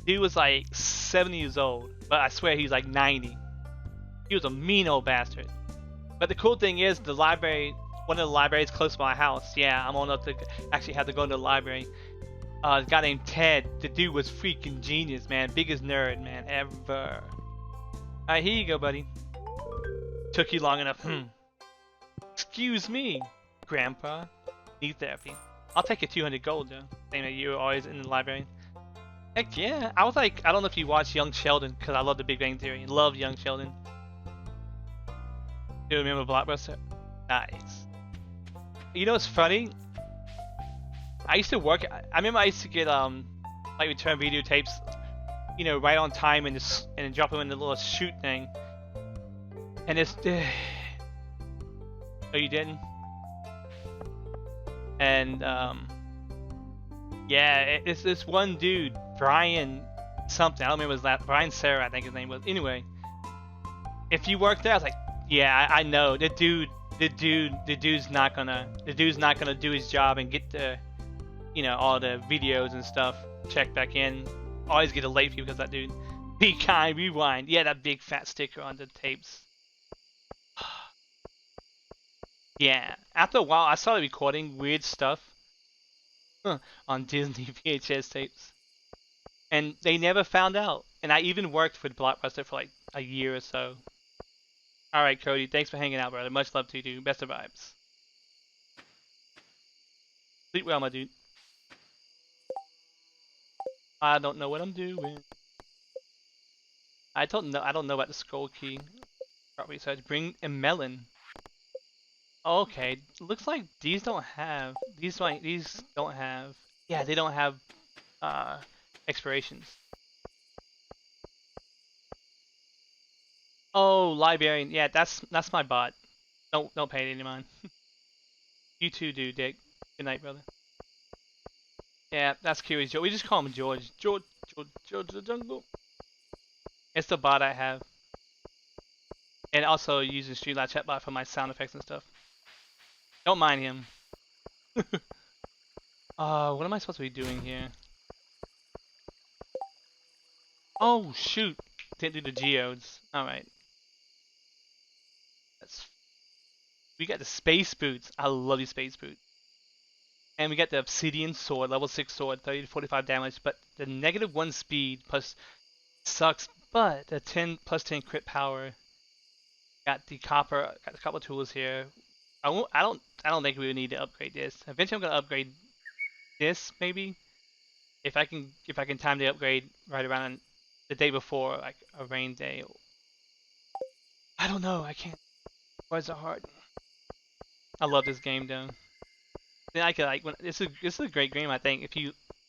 He was like 70 years old, but I swear he's like 90. He was a mean old bastard. But the cool thing is, the library, one of the libraries close to my house. Yeah, I'm old enough to actually have to go into the library. A guy named Ted. The dude was freaking genius, man. Biggest nerd, man, ever. Alright, here you go, buddy. Took you long enough. Excuse me, Grandpa. Need therapy. I'll take your 200 gold, though. Saying that you're always in the library. Heck yeah. I was like, I don't know if you watch Young Sheldon, because I love the Big Bang Theory. Love Young Sheldon. Do you remember Blockbuster? Nice. You know what's funny? I used to work. I remember I used to get like return videotapes, you know, right on time and just drop them in the little shoot thing. And it's oh, you didn't? And yeah, it's this one dude, Brian something. I don't remember his last. Brian Sarah, I think his name was. Anyway, if you work there, I was like, yeah, I know the dude's not gonna do his job and get the, you know, all the videos and stuff checked back in. Always get a late fee because that dude. Be kind, rewind. Yeah, that big fat sticker on the tapes. Yeah. After a while, I started recording weird stuff on Disney VHS tapes, and they never found out. And I even worked for Blockbuster for like a year or so. All right, Cody. Thanks for hanging out, brother. Much love to you, dude. Best of vibes. Sleep well, my dude. I don't know what I'm doing. I don't know about the scroll key. Probably so. Bring a melon. Okay, looks like these don't have. These don't have. Yeah, they don't have expirations. Oh, librarian. Yeah, that's my bot. Don't pay any mind. You too, dude, Dick. Good night, brother. Yeah, that's Curious George. We just call him George. George the Jungle. It's the bot I have. And also using Streetlight Chatbot for my sound effects and stuff. Don't mind him. What am I supposed to be doing here? Oh, shoot. Didn't do the geodes. Alright. We got the space boots. I love these space boots. And we got the Obsidian Sword, level 6 sword, 30 to 45 damage, but the -1 speed plus sucks, but the 10 plus 10 crit power. Got the copper tools here. I don't think we would need to upgrade this. Eventually I'm gonna upgrade this maybe. If I can time the upgrade right around the day before, like a rain day. I don't know, I can't. Why is it hard? I love this game though. Then I could like this is a great game. I think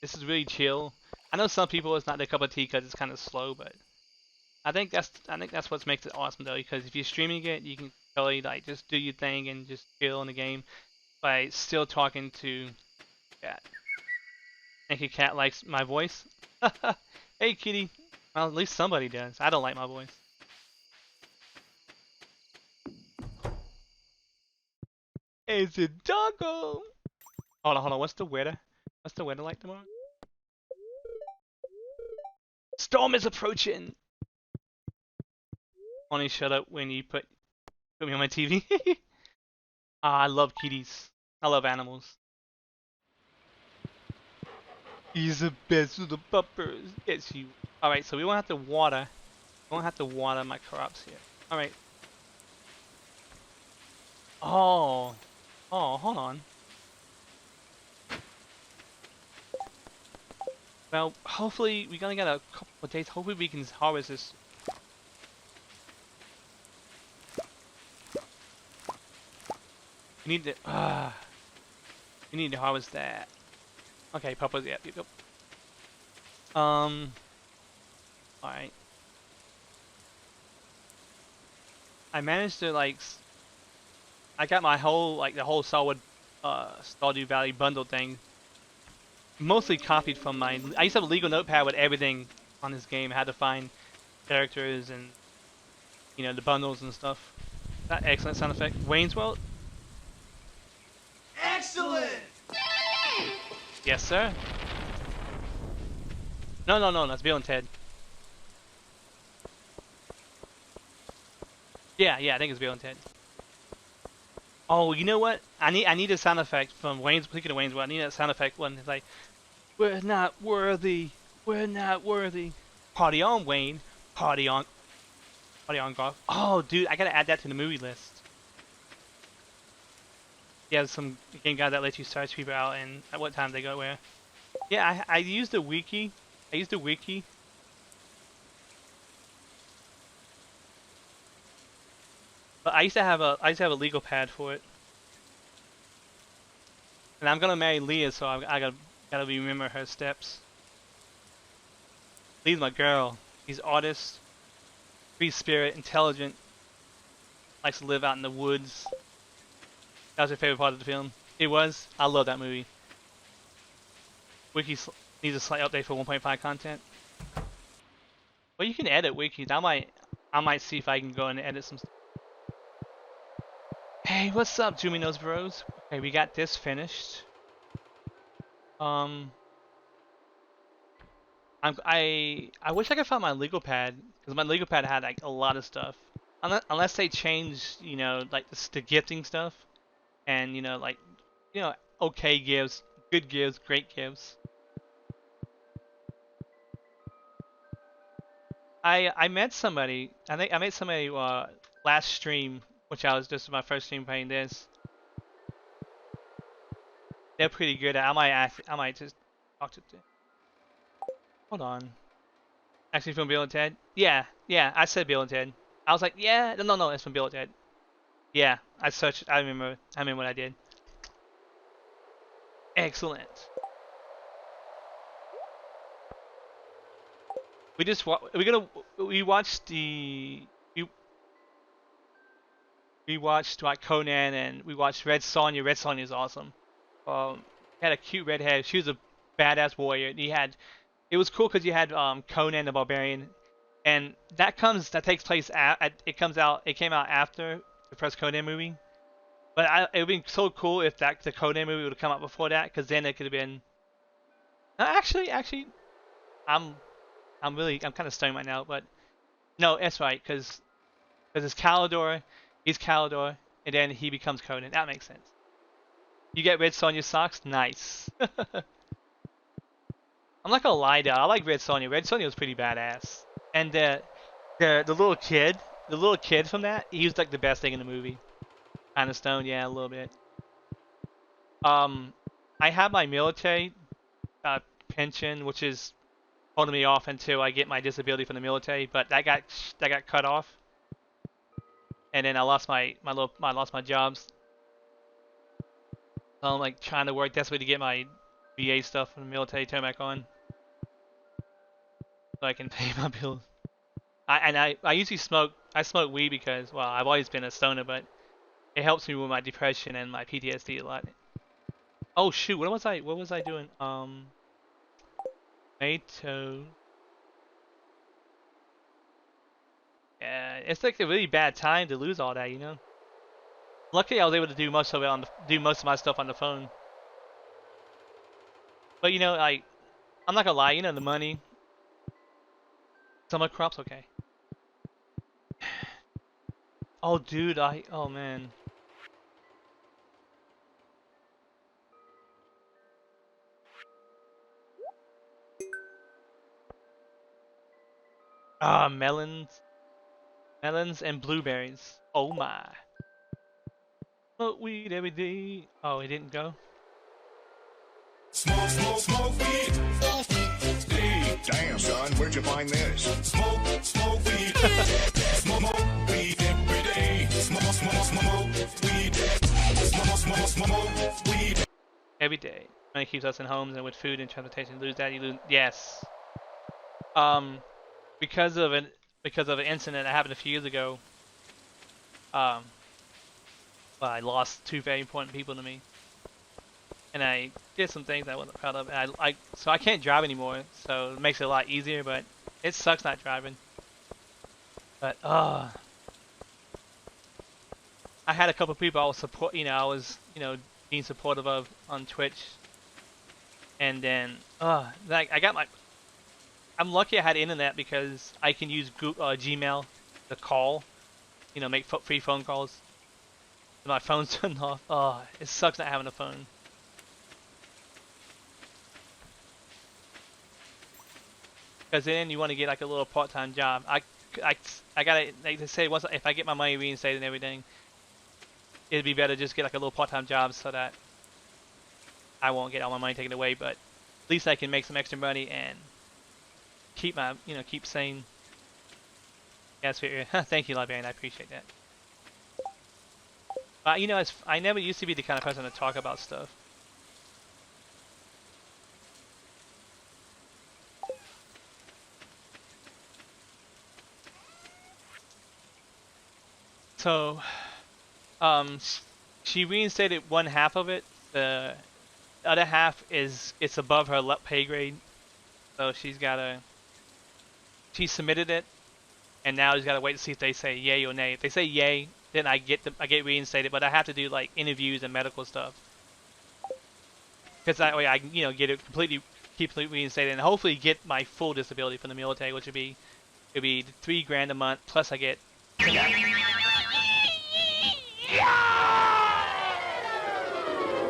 this is really chill. I know some people it's not their cup of tea because it's kind of slow, but I think that's what makes it awesome though. Because if you're streaming it, you can totally like just do your thing and just chill in the game by still talking to Cat. Thank you, Cat likes my voice. Hey, kitty. Well, at least somebody does. I don't like my voice. It's a doggo. Hold on. What's the weather? What's the weather like tomorrow? Storm is approaching. Only shut up when you put me on my TV. I love kitties. I love animals. He's the best of the puppers. Yes, you. All right, so we won't have to water. We won't have to water my crops here. All right. Oh, hold on. Well, hopefully we only got a couple of days. Hopefully we can harvest this. We need to harvest that. Okay, Papa's yep. Alright. I managed to like I got my whole the whole solid Stardew Valley bundle thing mostly copied from I used to have a legal notepad with everything on this game. I had to find characters and you know the bundles and stuff. That excellent sound effect. Wayne's World? Excellent! Yes, sir. No, that's Bill and Ted. Yeah, I think it's Bill and Ted. Oh, you know what? I need a sound effect from Wayne's. Speaking of Wayne's World, I need that sound effect one. It's like, we're not worthy. We're not worthy. Party on, Wayne. Party on. Party on, golf. Oh, dude, I gotta add that to the movie list. Yeah, some game guide that lets you search people out and at what time they go where. Yeah, I used the wiki. I used the wiki. But I used to have a legal pad for it. And I'm gonna marry Leah, so I gotta remember her steps. Leah's my girl. She's artist, free spirit, intelligent, likes to live out in the woods. That was your favorite part of the film. It was. I love that movie. Wiki needs a slight update for 1.5 content. Well, you can edit wikis. I might see if I can go and edit some stuff. Hey, what's up, Juminos Bros? Okay, we got this finished. Um, I wish I could find my legal pad because my legal pad had like a lot of stuff. Unless they change, like the gifting stuff and like okay gifts, good gifts, great gifts. I met somebody. I think I met somebody last stream, which I was just my first stream playing this. They're pretty good at. I might just talk to them. Hold on. Actually, from Bill and Ted. Yeah. I said Bill and Ted. I was like, yeah, no, it's from Bill and Ted. Yeah, I searched. I remember what I did. Excellent. We watched we watched like Conan and we watched Red Sonja. Red Sonja is awesome. Had a cute red hair. She was a badass warrior. It was cool because you had Conan the Barbarian, and that takes place it came out after the first Conan movie. But it would be so cool if the Conan movie would have come out before that, because then it could have been. No, actually, I'm I'm kind of stoned right now, but no, that's right, because it's Calidor, he's Calidor, and then he becomes Conan. That makes sense. You get Red Sonja socks, nice. I'm not gonna lie though, I like Red Sonja. Red Sonja was pretty badass, and the little kid from that, he was like the best thing in the movie. Kind of stoned, yeah, a little bit. I have my military pension, which is holding me off until I get my disability from the military, but that got cut off, and then I lost I lost my jobs. So I'm like trying to work desperately to get my VA stuff from the military turned back on, so I can pay my bills. I usually smoke. I smoke weed because, well, I've always been a stoner, but it helps me with my depression and my PTSD a lot. Oh shoot, what was I doing? Tomato. Yeah, it's like a really bad time to lose all that, you know. Luckily, I was able to do most of it do most of my stuff on the phone. But like, I'm not gonna lie, the money. Summer crops, okay. Oh, dude, oh man. Melons and blueberries. Oh my. Smoke weed every day. Oh, he didn't go. Smoke weed. Hey, damn, son, where'd you find this? Smoke weed. Smoke weed every day. Smoke weed. Smoke weed. Every day. Money keeps us in homes and with food and transportation. Lose that, you lose. Yes. Because of an incident that happened a few years ago. Well, I lost two very important people to me, and I did some things I wasn't proud of. And so I can't drive anymore. So it makes it a lot easier, but it sucks not driving. But I had a couple of people I was being supportive of on Twitch, and then like I got I'm lucky I had internet because I can use Gmail to call, you know, make free phone calls. My phone's turned off. Oh, it sucks not having a phone. Because then you want to get like a little part-time job. I gotta, like they say, once if I get my money reinstated and everything, it'd be better just get like a little part-time job so that I won't get all my money taken away. But at least I can make some extra money and keep my, you know, keep sane. Yes, thank you, Librarian. I appreciate that. You know, I never used to be the kind of person to talk about stuff. So, um, she reinstated one half of it. The other half it's above her pay grade, so she submitted it, and now she's gotta wait to see if they say yay or nay. If they say yay, then I get reinstated, but I have to do like interviews and medical stuff, because that way I can, you know, get it completely reinstated and hopefully get my full disability from the military, which would be $3 grand a month plus I get.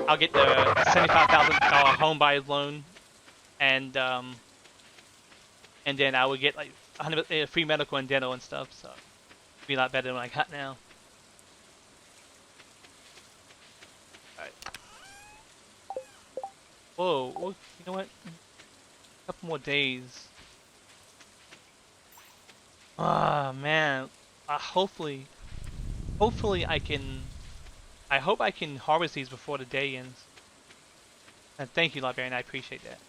I'll get the $75,000 home buyer's loan, and then I would get like 100 free medical and dental and stuff. So it'd be a lot better than what I got now. Alright. Whoa, you know what? A couple more days. Ah, man. Hopefully I can. I hope I can harvest these before the day ends. And thank you, Librarian. I appreciate that.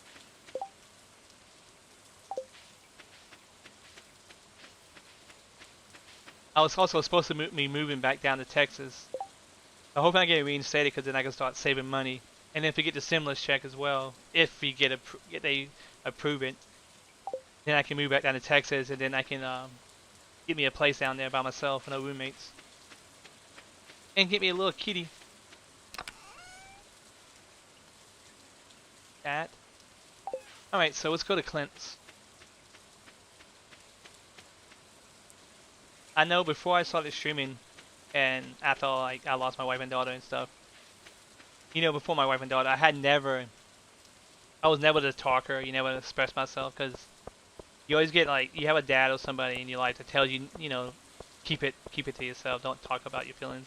I was also supposed to be moving back down to Texas. I hope I get reinstated because then I can start saving money. And if we get the stimulus check as well, if we they approve it, then I can move back down to Texas, and then I can get me a place down there by myself, no roommates. And get me a little kitty. Cat. Alright, so let's go to Clint's. I know before I started streaming, and after like I lost my wife and daughter and stuff, you know, before my wife and daughter, I was never the talker, you never express myself, because you always get like, you have a dad or somebody in your life that tells you, you know, keep it to yourself, don't talk about your feelings.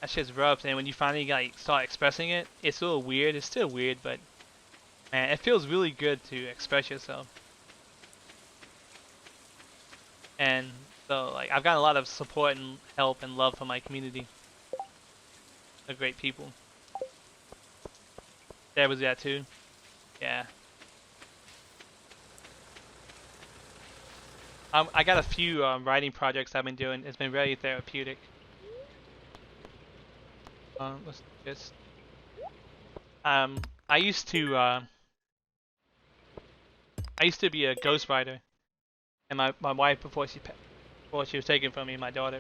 That shit's rough, and when you finally like start expressing it, it's a little weird. It's still weird, but man, it feels really good to express yourself. And so, like, I've gotten a lot of support and help and love from my community. They're great people. Dad was that too. Yeah. I got a few writing projects I've been doing. It's been very therapeutic. Let's just. I used to be a ghostwriter, and my wife before she was taken from me, my daughter,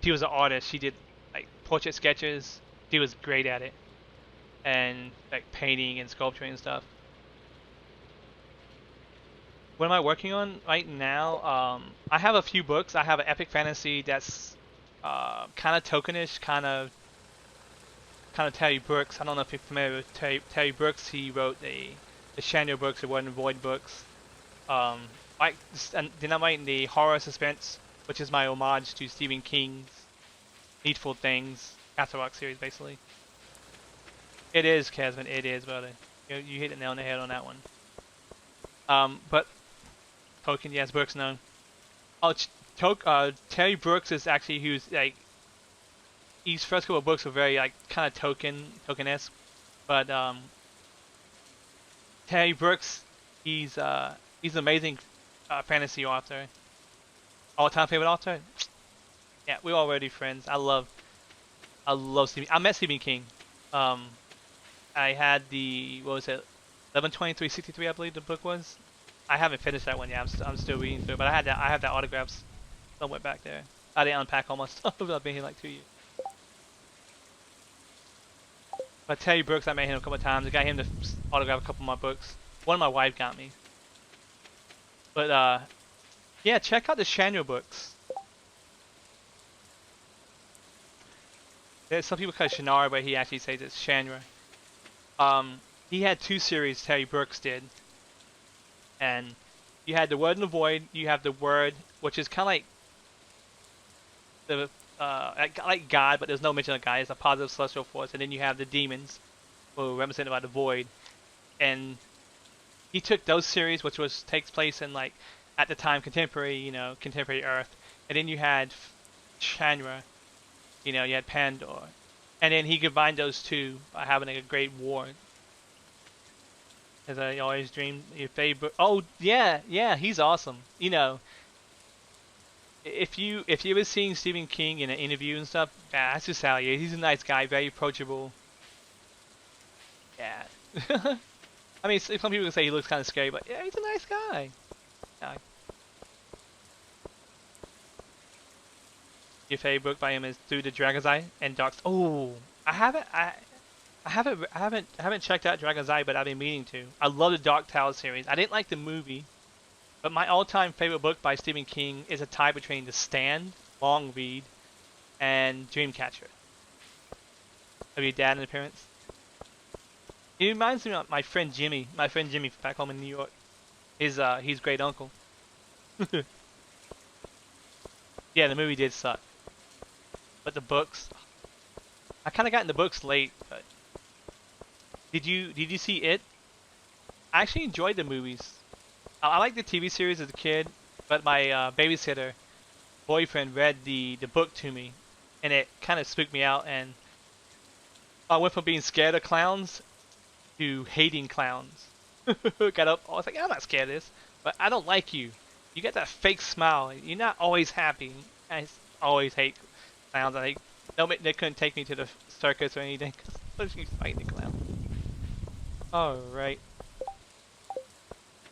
she was an artist. She did like portrait sketches. She was great at it, and like painting and sculpturing and stuff. What am I working on right now? I have a few books. I have an epic fantasy that's kind of tokenish, kind of Terry Brooks. I don't know if you're familiar with Terry Brooks. He wrote the Chandler books, the Word and Void books. Then I'm writing the horror suspense, which is my homage to Stephen King's Needful Things, Castle Rock series, basically. It is, Casman. It is, brother. You hit the nail on the head on that one. But Tolkien, yes, Brooks, no. Oh, Terry Brooks is actually who's like. His first couple of books were very like kind of token-esque, but Terry Brooks, he's an amazing fantasy author. All-time favorite author? Yeah, we're already friends. I love Stephen. I met Stephen King. I had the, what was it, 11/23/63, I believe the book was. I haven't finished that one yet. I'm still reading through it, but I have the autographs somewhere back there. I didn't unpack all my stuff. I've been here like 2 years. But Terry Brooks, I met him a couple of times. I got him to autograph a couple of my books. One my wife got me. But yeah, check out the Shanra books. Some people call it Shannara, but he actually says it's Shanra. He had two series, Terry Brooks did. And you had the Word and the Void, you have the Word, which is kind of like the like God, but there's no mention of God. It's a positive celestial force, and then you have the demons, who are represented by the Void. And he took those series, which was takes place in like at the time contemporary, contemporary Earth, and then you had Shanra, you had Pandor, and then he combined those two by having like a great war. As I always dreamed, your favorite. Oh yeah, yeah, he's awesome. If you ever seen Stephen King in an interview and stuff, yeah, that's just how he is. He's a nice guy, very approachable. Yeah. I mean, some people can say he looks kind of scary, but yeah, he's a nice guy. Yeah. Your favorite book by him is Through the Dragon's Eye and Dark. Oh, I haven't checked out Dragon's Eye, but I've been meaning to. I love the Dark Tower series. I didn't like the movie, but my all-time favorite book by Stephen King is a tie between The Stand, long read, and Dreamcatcher. Have your dad an appearance? He reminds me of my friend Jimmy. My friend Jimmy back home in New York. His great uncle. Yeah, the movie did suck, but the books. I kind of got in the books late, but did you see it? I actually enjoyed the movies. I liked the TV series as a kid, but my babysitter boyfriend read the book to me, and it kind of spooked me out, and I went from being scared of clowns to hating clowns. Got up, I was like, I'm not scared of this, but I don't like you. You got that fake smile. You're not always happy. I always hate clowns. They couldn't take me to the circus or anything because she's fighting the clown. All right.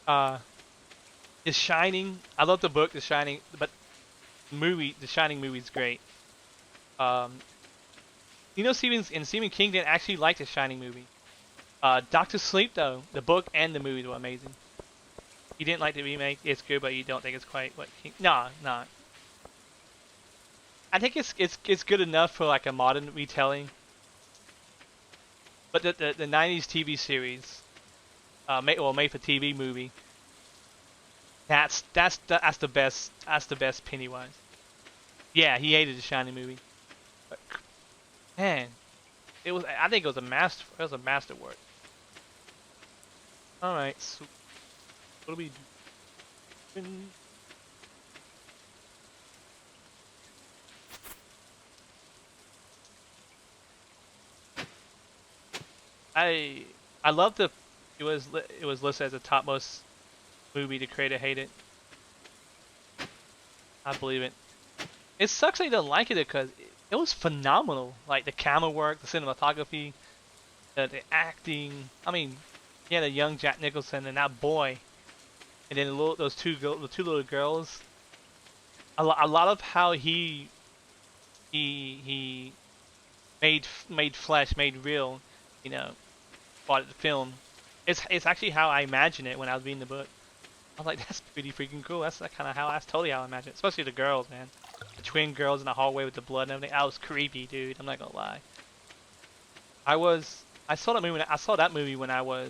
The Shining. I love the book, The Shining, but The Shining movie's great. Um, Stephen King didn't actually like The Shining movie. Doctor Sleep though, the book and the movie were amazing. You didn't like the remake. It's good, but you don't think it's quite what King. Nah, nah. I think it's good enough for like a modern retelling. But the 90s TV series, made for TV movie. That's the best. That's the best Pennywise. Yeah, he hated the Shining movie. But, man, I think it was a master. It was a masterwork. All right. So what do we do? I love it was listed as the topmost movie the creator hated. I believe it. It sucks that you don't like it because it was phenomenal. Like the camera work, the cinematography, the acting. I mean, yeah, the young Jack Nicholson and that boy, and then the two little girls. A lot of how he made flesh, made real, you know, part of the film. It's actually how I imagine it when I was reading the book. I was like, that's pretty freaking cool. That's kind of that's totally how I imagine it. Especially the girls, man. The twin girls in the hallway with the blood and everything. That was creepy, dude. I'm not gonna lie. I saw that movie when I was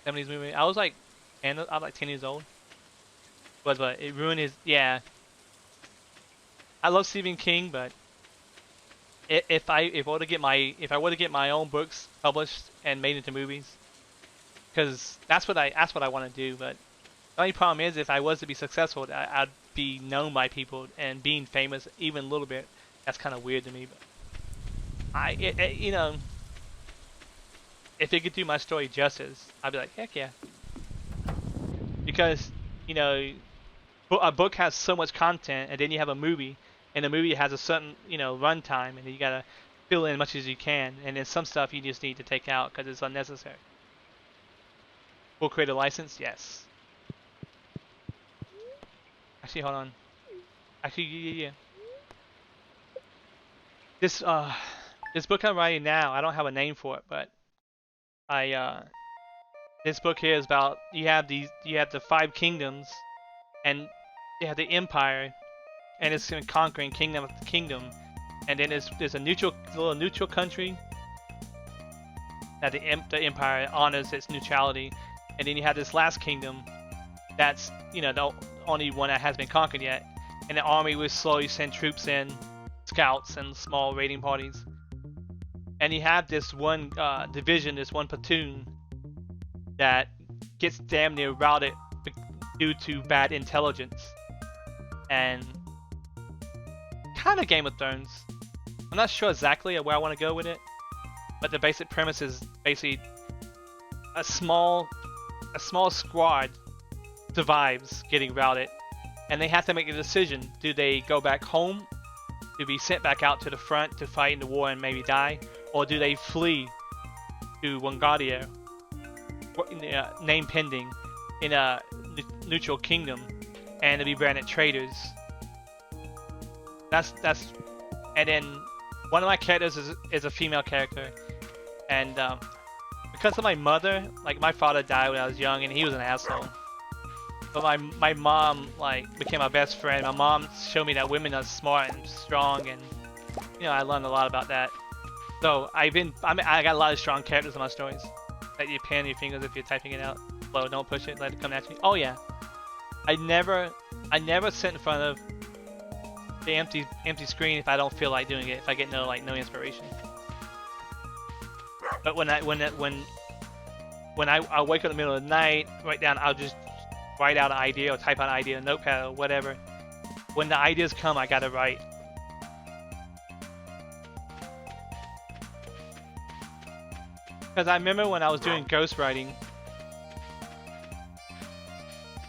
70s movie. I was like 10 years old. But it ruined his. Yeah. I love Stephen King, but if I were to get my own books published and made into movies, because that's what I want to do. But the only problem is, if I was to be successful, I'd be known by people, and being famous even a little bit, that's kind of weird to me. But if it could do my story justice, I'd be like, heck yeah. Because a book has so much content, and then you have a movie, and the movie has a certain runtime, and you gotta fill in as much as you can, and then some stuff you just need to take out because it's unnecessary. Full creator license, yes. Actually, hold on. Actually, yeah. This book I'm writing now, I don't have a name for it, but This book here is about you have the five kingdoms, and you have the empire, and it's conquering kingdom after kingdom, and then there's a little neutral country that the empire honors its neutrality, and then you have this last kingdom that's the only one that has been conquered yet, and the army will slowly send troops in, scouts and small raiding parties, and you have this one division, this one platoon that gets damn near routed due to bad intelligence, and kind of Game of Thrones. I'm not sure exactly where I want to go with it, but the basic premise is basically a small squad survives getting routed, and they have to make a decision. Do they go back home to be sent back out to the front to fight in the war and maybe die, or do they flee to Wangadia, name pending, in a neutral kingdom, and to be branded traitors? That's and then one of my characters is a female character, and because of my mother, like my father died when I was young and he was an asshole, but my mom like became my best friend. My mom showed me that women are smart and strong, and I learned a lot about that. So I got a lot of strong characters in my stories that you pan your fingers if you're typing it out. Slow, don't push it, let it come naturally. Oh yeah, I never sit in front of the empty screen if I don't feel like doing it. If I get no inspiration. But when I wake up in the middle of the night, I'll just write out an idea or type out an idea in a notepad or whatever. When the ideas come, I gotta write. Because I remember when I was doing ghostwriting,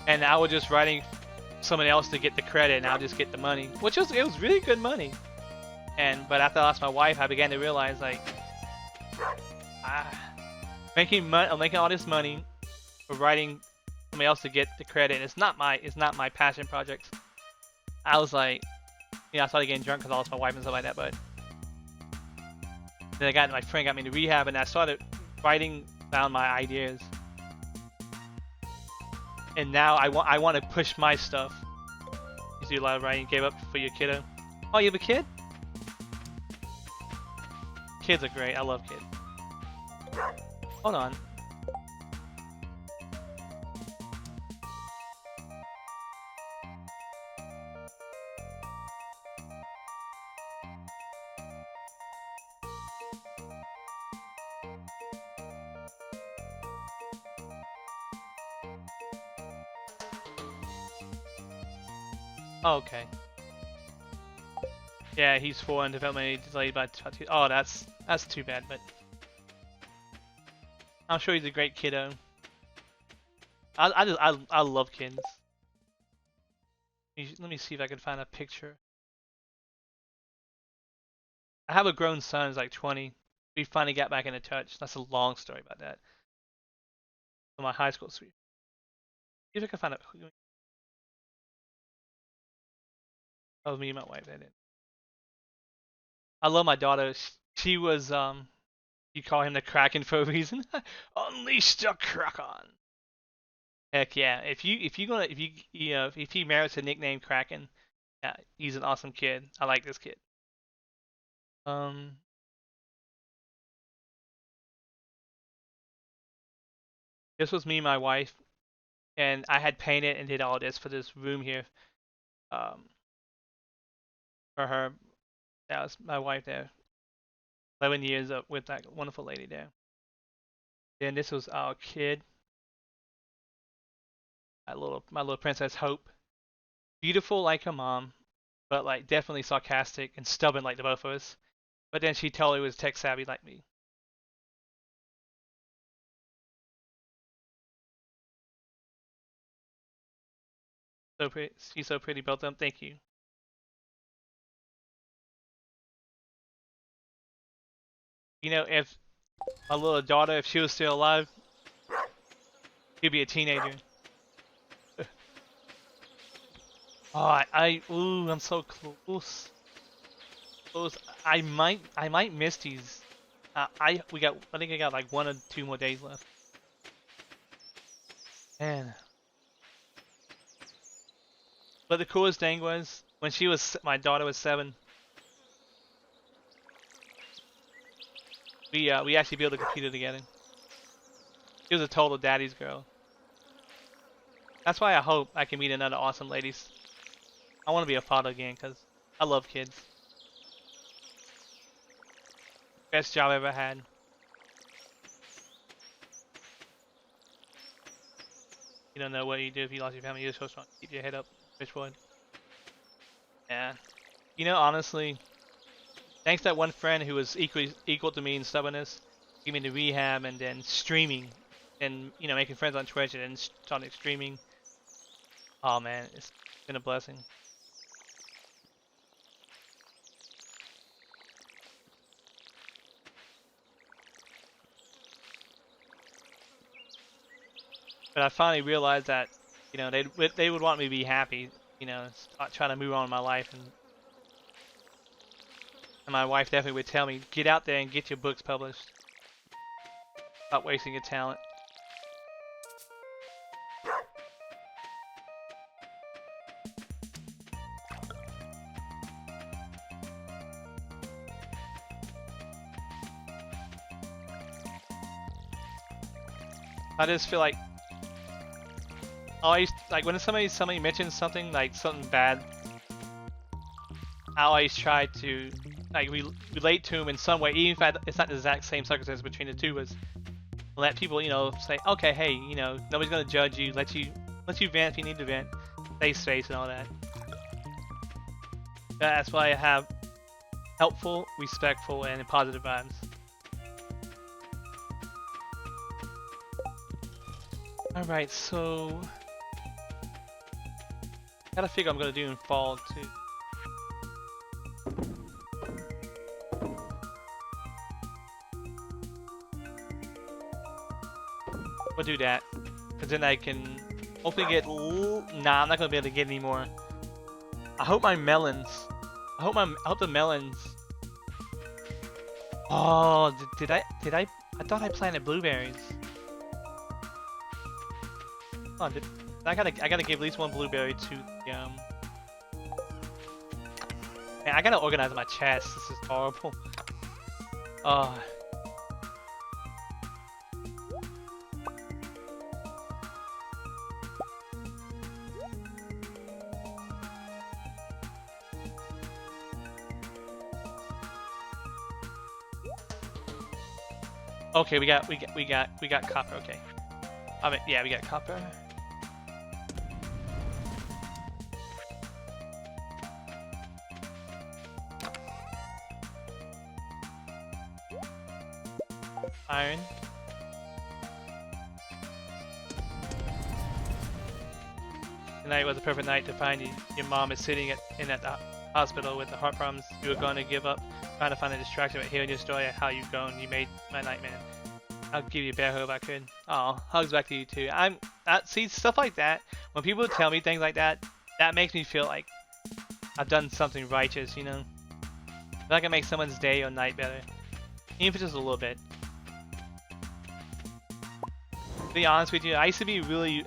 and I was just writing someone else to get the credit, and I'll just get the money, it was really good money. But after I lost my wife, I began to realize making all this money for writing somebody else to get the credit. It's not my passion project. I was like, I started getting drunk because I lost my wife and stuff like that. But then my friend got me to rehab, and I started writing down my ideas. And now I want to push my stuff. You do a lot of writing. Gave up for your kiddo. Oh, you have a kid? Kids are great. I love kids. Hold on. Oh, okay. Yeah, he's 4 and development delayed by 2. Oh, that's too bad, but I'm sure he's a great kiddo. I love kids. Let me see if I can find a picture. I have a grown son who's like 20. We finally got back into touch. That's a long story about that. So my high school sweet. See if I can find a. That was me and my wife. That did. I love my daughter. She was you call him the Kraken for a reason. Unleash the Kraken. Heck yeah! If he merits a nickname Kraken, yeah, he's an awesome kid. I like this kid. This was me and my wife, and I had painted and did all this for this room here. For her, that was my wife there. 11 years up with that wonderful lady there. Then this was our kid. My little princess Hope. Beautiful like her mom, but like definitely sarcastic and stubborn like the both of us. But then she totally was tech savvy like me. So pretty, she's so pretty built up. Thank you. If my little daughter, if she was still alive, she'd be a teenager. Oh, I'm so close. Close. I might miss these. I think I got like 1 or 2 more days left. Man. But the coolest thing was when my daughter was 7. We actually built a computer together. She was a total daddy's girl. That's why I hope I can meet another awesome ladies. I want to be a father again because I love kids. Best job I ever had. You don't know what you do if you lost your family. You're so strong. Keep your head up, Richwood. Yeah. You know, honestly, thanks to that one friend who was equal to me in stubbornness, gave me the rehab and then streaming, and you know, making friends on Twitch and then starting streaming. Oh man, it's been a blessing. But I finally realized that, you know, they would want me to be happy, you know, trying to move on in my life, and my wife definitely would tell me, get out there and get your books published. Stop wasting your talent. I just feel like always, like when somebody mentions something like something bad, I always try to like relate to them in some way, even if it's not the exact same circumstance between the two of us. Let people, you know, say, okay, hey, you know, nobody's gonna judge you. Let you vent if you need to vent. Safe space and all that. That's why I have helpful, respectful, and positive vibes. Alright, so gotta figure I'm gonna do in fall too. We'll do that, cause then I can hopefully get. Nah, I'm not gonna be able to get any more. I hope my melons. I hope the melons. Oh, did I? I thought I planted blueberries. Oh, I gotta give at least one blueberry to the Man, I gotta organize my chest. This is horrible. Oh. Okay, we got copper. Okay. I mean, yeah, we got copper. Iron. Tonight was a perfect night to find you. Your mom is sitting in the hospital with the heart problems. You were going to give up, trying to find a distraction, but hearing your story of how you've grown, you made my night, man. I'll give you a bear hug if I could. Oh, hugs back to you too. See, stuff like that. When people tell me things like that, that makes me feel like I've done something righteous, you know? That can make someone's day or night better, even if it's just a little bit. To be honest with you, I used to be really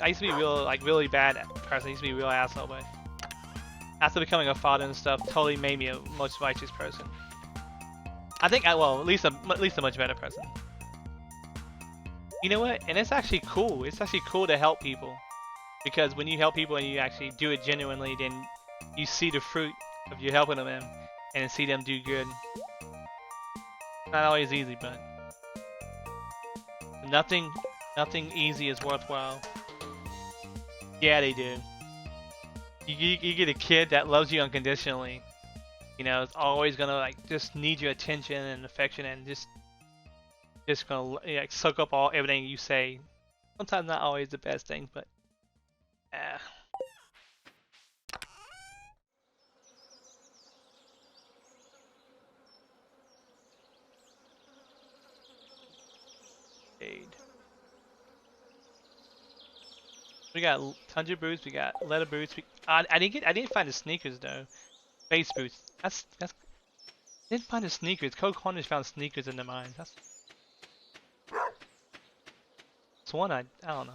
bad person. I used to be a real asshole, but after becoming a father and stuff, totally made me a most righteous person. I think at least a much better person. You know what? And it's actually cool. It's actually cool to help people, because when you help people and you actually do it genuinely, then you see the fruit of you helping them and see them do good. Not always easy, but nothing easy is worthwhile. Yeah, they do. You get a kid that loves you unconditionally. You know, it's always gonna like just need your attention and affection, and just gonna like soak up everything you say. Sometimes not always the best things, but we got tundra boots, we got leather boots. I didn't find the sneakers though. Space boots. That's didn't find the sneakers. Code Corners found sneakers in the mines. That's one I don't know.